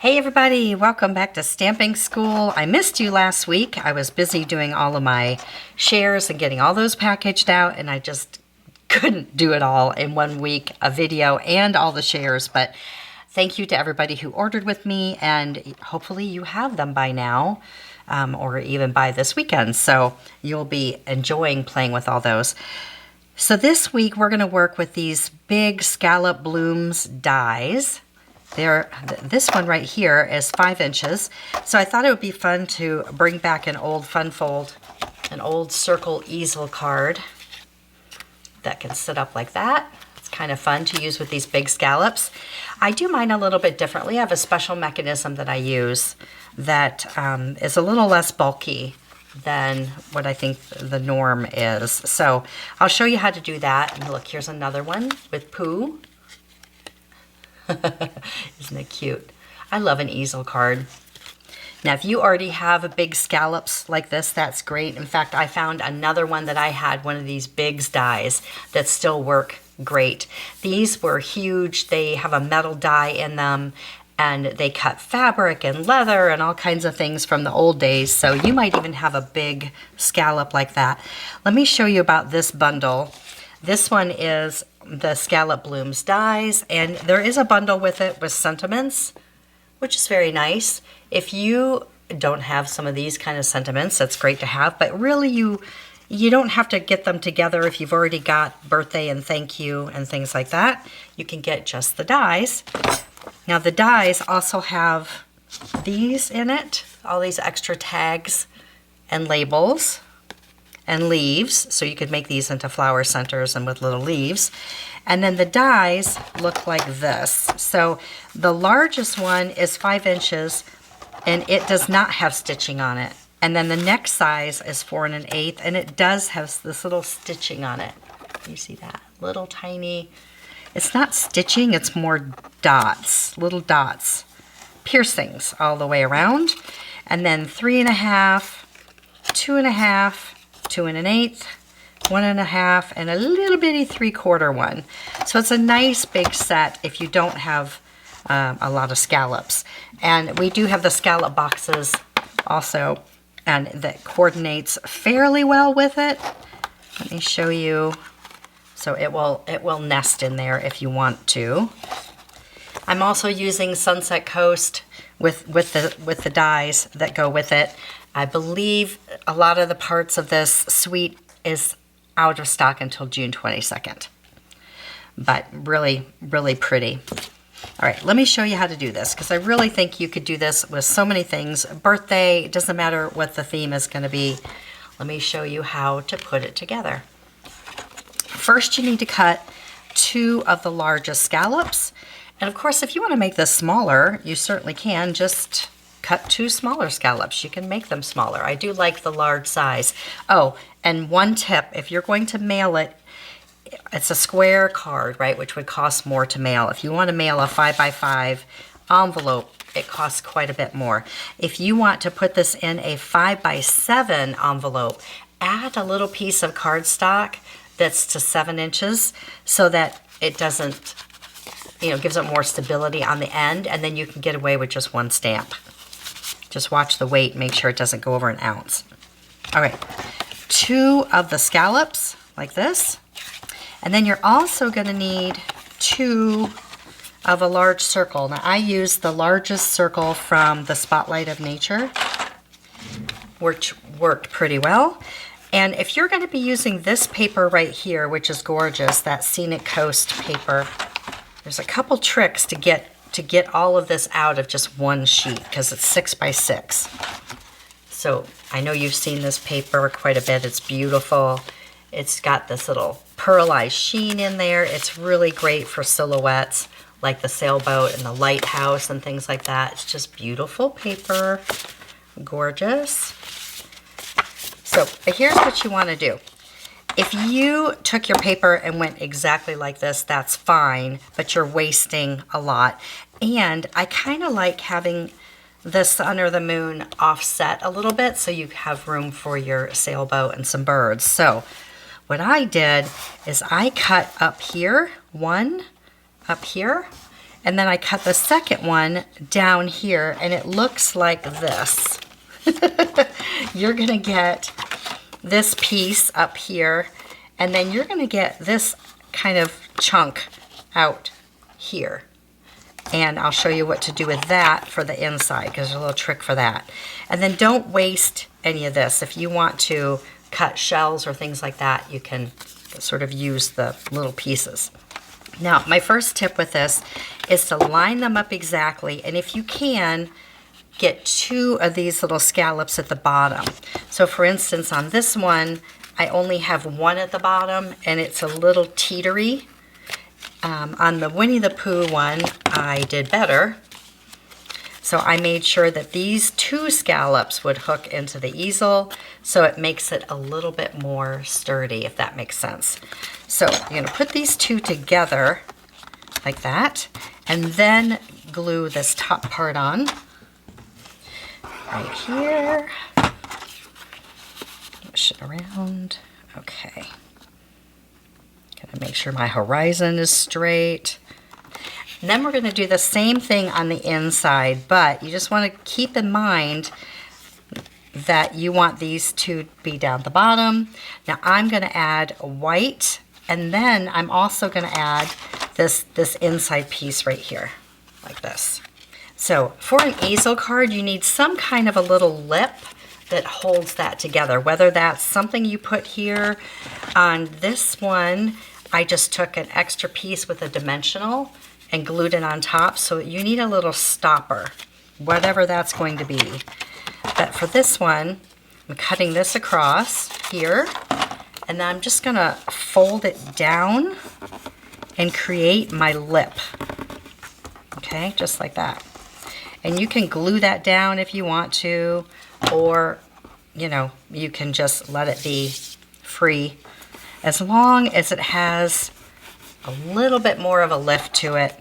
Hey everybody, welcome back to Stamping School. I missed you last week. I was busy doing all of my shares and getting all those packaged out, and I just couldn't do it all in one week, a video and all the shares. But thank you to everybody who ordered with me, and hopefully you have them by now, or even by this weekend. So you'll be enjoying playing with all those. So this week we're going to work with these big Scallop Blooms dies. This one right here is 5 inches, so I thought it would be fun to bring back an old Fun Fold, an old circle easel card that can sit up like that. It's kind of fun to use with these big scallops. I do mine a little bit differently. I have a special mechanism that I use that is a little less bulky than what I think the norm is. So I'll show you how to do that. And look, here's another one with Pooh. Isn't it cute? I love an easel card. Now, if you already have big scallops like this, that's great. In fact, I found another one that I had, one of these big dies that still work great. These were huge. They have a metal die in them, and they cut fabric and leather and all kinds of things from the old days. So you might even have a big scallop like that. Let me show you about this bundle. This one is the Scallop Blooms dies, and there is a bundle with it with sentiments, which is very nice. If you don't have some of these kind of sentiments, that's great to have, but really you don't have to get them together if you've already got birthday and thank you and things like that. You can get just the dies. Now the dies also have these in it, all these extra tags and labels and leaves, so you could make these into flower centers and with little leaves. And then the dies look like this. So the largest one is 5 inches, and it does not have stitching on it. And then the next size is 4 1/8, and it does have this little stitching on it. You see that? Little tiny, it's not stitching, it's more dots, little dots, piercings all the way around. And then 3 1/2, 2 1/2, 2 1/8, 1 1/2, and a little bitty 3/4 one. So it's a nice big set if you don't have a lot of scallops. And we do have the scallop boxes also, and that coordinates fairly well with it. Let me show you. So it will nest in there if you want to. I'm also using Sunset Coast with the dies that go with it. I believe a lot of the parts of this suite is out of stock until June 22nd. But really, really pretty. All right, let me show you how to do this, because I really think you could do this with so many things. Birthday, it doesn't matter what the theme is going to be. Let me show you how to put it together. First, you need to cut 2 of the largest scallops. And of course, if you want to make this smaller, you certainly can. Just cut 2 smaller scallops. You can make them smaller. I do like the large size. Oh, and one tip, if you're going to mail it, it's a square card, right, which would cost more to mail. If you want to mail a 5x5 envelope, it costs quite a bit more. If you want to put this in a 5x7 envelope, add a little piece of cardstock that's to 7 inches so that it doesn't, gives it more stability on the end, and then you can get away with just 1 stamp. Just watch the weight, make sure it doesn't go over 1 ounce. All right, 2 of the scallops like this. And then you're also going to need 2 of a large circle. Now I use the largest circle from the Spotlight of Nature, which worked pretty well. And if you're going to be using this paper right here, which is gorgeous, that Scenic Coast paper, there's a couple tricks to get all of this out of just 1 sheet, because it's 6x6. So I know you've seen this paper quite a bit. It's beautiful. It's got this little pearlized sheen in there. It's really great for silhouettes like the sailboat and the lighthouse and things like that. It's just beautiful paper. Gorgeous. So here's what you want to do. If you took your paper and went exactly like this, that's fine, but you're wasting a lot. And I kind of like having the sun or the moon offset a little bit so you have room for your sailboat and some birds. So what I did is I cut up here, 1 up here, And then I cut the second one down here, and it looks like this. You're gonna get this piece up here, and then you're gonna get this kind of chunk out here. And I'll show you what to do with that for the inside, because there's a little trick for that. And then don't waste any of this. If you want to cut shells or things like that, you can sort of use the little pieces. Now, my first tip with this is to line them up exactly, and if you can, get 2 of these little scallops at the bottom. So for instance, on this one, I only have 1 at the bottom, and it's a little teetery. On the Winnie the Pooh one, I did better. So I made sure that these 2 scallops would hook into the easel, so it makes it a little bit more sturdy, if that makes sense. So you're gonna put these 2 together like that, and then glue this top part on right here. Push it around. Okay. Gotta make sure my horizon is straight. And then we're gonna do the same thing on the inside, but you just wanna keep in mind that you want these to be down the bottom. Now I'm gonna add white, and then I'm also gonna add this inside piece right here, like this. So for an easel card, you need some kind of a little lip that holds that together, whether that's something you put here. On this one, I just took an extra piece with a dimensional and glued it on top, so you need a little stopper, whatever that's going to be. But for this one, I'm cutting this across here, and then I'm just gonna fold it down and create my lip. Okay, just like that. And you can glue that down if you want to, or you know, you can just let it be free. As long as it has a little bit more of a lift to it,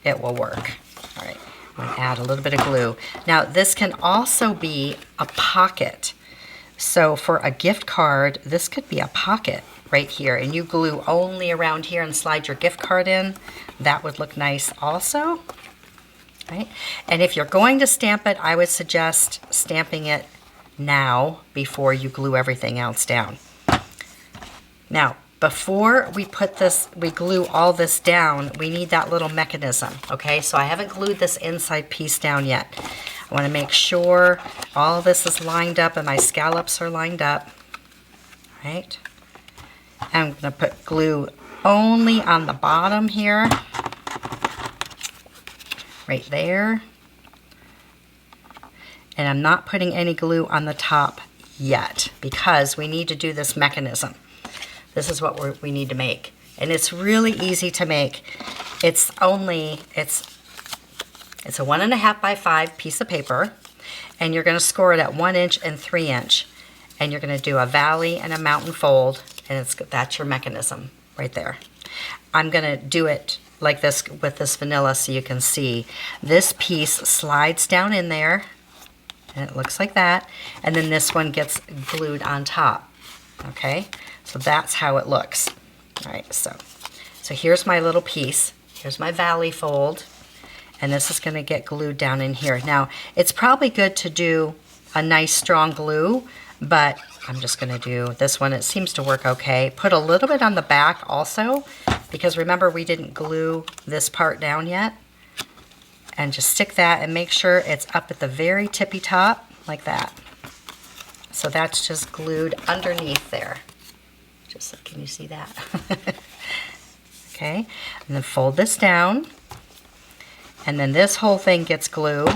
it will work. All right, I'm gonna add a little bit of glue. Now this can also be a pocket. So for a gift card, this could be a pocket right here, and you glue only around here and slide your gift card in. That would look nice also. Right? And if you're going to stamp it, I would suggest stamping it now before you glue everything else down. Now, before we put this, we glue all this down, we need that little mechanism, okay? So I haven't glued this inside piece down yet. I want to make sure all this is lined up and my scallops are lined up, right? I'm going to put glue only on the bottom here, right there. And I'm not putting any glue on the top yet because we need to do this mechanism. This is what we need to make. And it's really easy to make. It's a 1.5 by 5 piece of paper, and you're gonna score it at 1 inch and 3 inch. And you're gonna do a valley and a mountain fold, and that's your mechanism right there. I'm gonna do it like this with this vanilla so you can see. This piece slides down in there, and it looks like that, and then this one gets glued on top, okay? So that's how it looks. All right, so here's my little piece. Here's my valley fold, and this is gonna get glued down in here. Now, it's probably good to do a nice strong glue, but I'm just gonna do this one. It seems to work okay. Put a little bit on the back also, because remember we didn't glue this part down yet. And just stick that and make sure it's up at the very tippy top, like that. So that's just glued underneath there. Just so, can you see that? Okay, and then fold this down. And then this whole thing gets glue.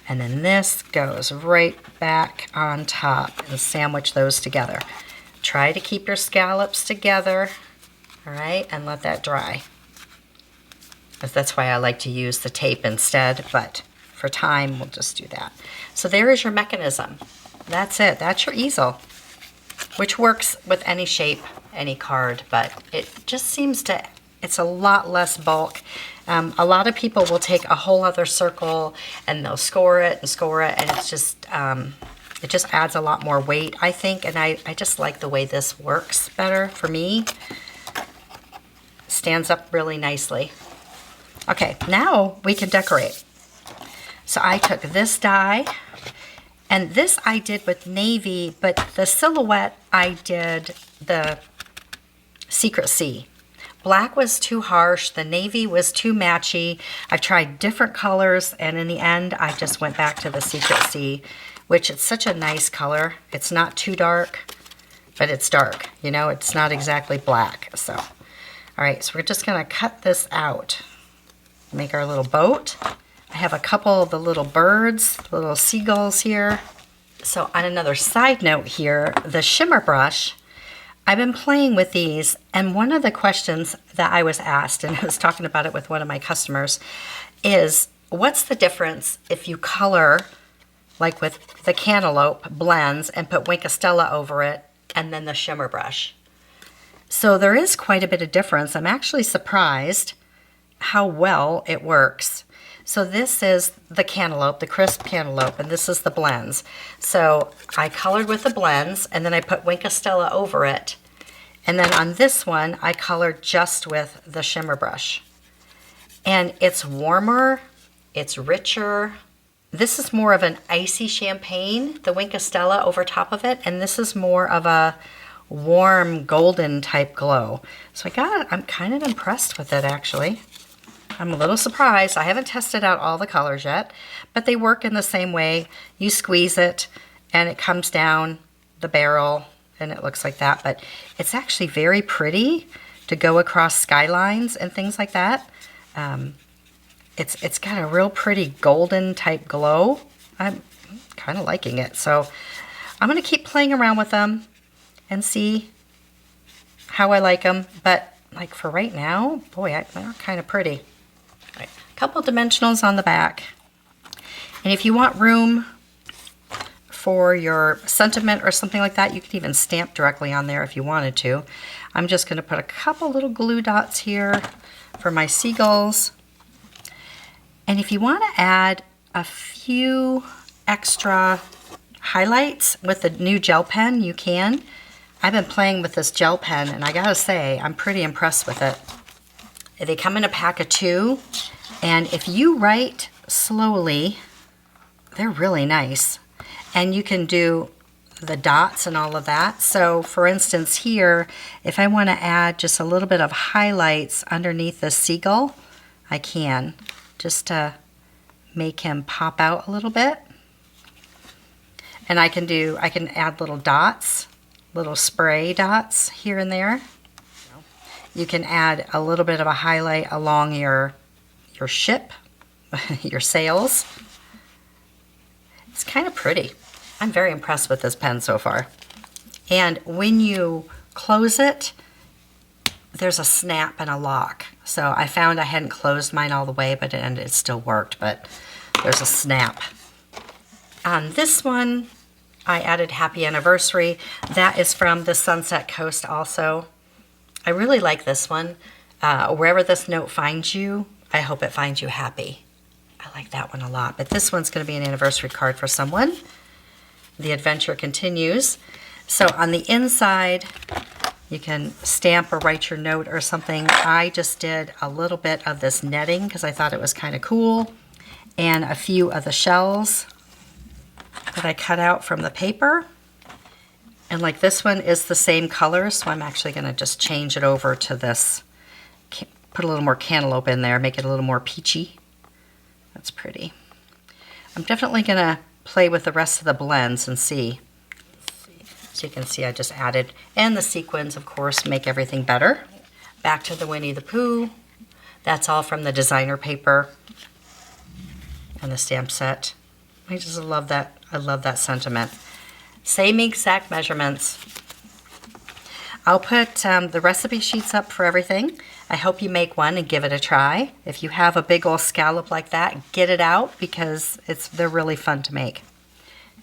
And then this goes right back on top and sandwich those together. Try to keep your scallops together, all right, and let that dry. That's why I like to use the tape instead, but for time, we'll just do that. So there is your mechanism. That's it, that's your easel, which works with any shape, any card, but it just seems to, it's a lot less bulk. A lot of people will take a whole other circle and they'll score it, and it's just, it just adds a lot more weight, I think, and I just like the way this works better for me. stands up really nicely. Okay, now we can decorate. So I took this die, and this I did with navy, but the silhouette I did the Secret Sea. Black was too harsh, the navy was too matchy. I tried different colors, and in the end, I just went back to the Secret Sea, which is such a nice color. It's not too dark, but it's dark. You know, it's not exactly black. So, all right, so we're just gonna cut this out. Make our little boat. I have a couple of the little birds, little seagulls here. So on another side note here, the shimmer brush, I've been playing with these, and one of the questions that I was asked, and I was talking about it with one of my customers, is what's the difference if you color, like with the cantaloupe blends, and put Wink of Stella over it, and then the shimmer brush? So there is quite a bit of difference. I'm actually surprised how well it works. So this is the cantaloupe, the crisp cantaloupe, and this is the blends. So I colored with the blends, and then I put Wink of Stella over it. And then on this one, I colored just with the shimmer brush. And it's warmer, it's richer. This is more of an icy champagne, the Wink of Stella over top of it, and this is more of a warm golden type glow. So I'm kind of impressed with it, actually. I'm a little surprised. I haven't tested out all the colors yet, but they work in the same way. You squeeze it and it comes down the barrel and it looks like that, but it's actually very pretty to go across skylines and things like that. It's got a real pretty golden type glow. I'm kind of liking it. So I'm going to keep playing around with them and see how I like them. But like for right now, boy, they're kind of pretty. Right. A couple dimensionals on the back. And if you want room for your sentiment or something like that, you could even stamp directly on there if you wanted to. I'm just going to put a couple little glue dots here for my seagulls. And if you want to add a few extra highlights with the new gel pen, you can. I've been playing with this gel pen, and I gotta say, I'm pretty impressed with it. They come in a pack of 2, and if you write slowly, they're really nice. And you can do the dots and all of that. So for instance here, if I want to add just a little bit of highlights underneath the seagull, I can, just to make him pop out a little bit. And I can add little dots, little spray dots here and there. You can add a little bit of a highlight along your ship, your sails. It's kind of pretty. I'm very impressed with this pen so far. And when you close it, there's a snap and a lock. So I found I hadn't closed mine all the way, but it still worked, but there's a snap. On this one, I added Happy Anniversary. That is from the Sunset Coast also. I really like this one. Wherever this note finds you, I hope it finds you happy. I like that one a lot, but this one's going to be an anniversary card for someone. The adventure continues. So on the inside, you can stamp or write your note or something. I just did a little bit of this netting because I thought it was kind of cool, and a few of the shells that I cut out from the paper. And like this one is the same color, so I'm actually going to just change it over to this. Put a little more cantaloupe in there, make it a little more peachy. That's pretty. I'm definitely going to play with the rest of the blends and see. So you can see I just added, and the sequins, of course, make everything better. Back to the Winnie the Pooh. That's all from the designer paper and the stamp set. I just love that. I love that sentiment. Same exact measurements. I'll put the recipe sheets up for everything. I hope you make one and give it a try. If you have a big old scallop like that, get it out because they're really fun to make.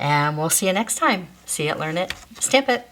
And we'll see you next time. See it, learn it, stamp it.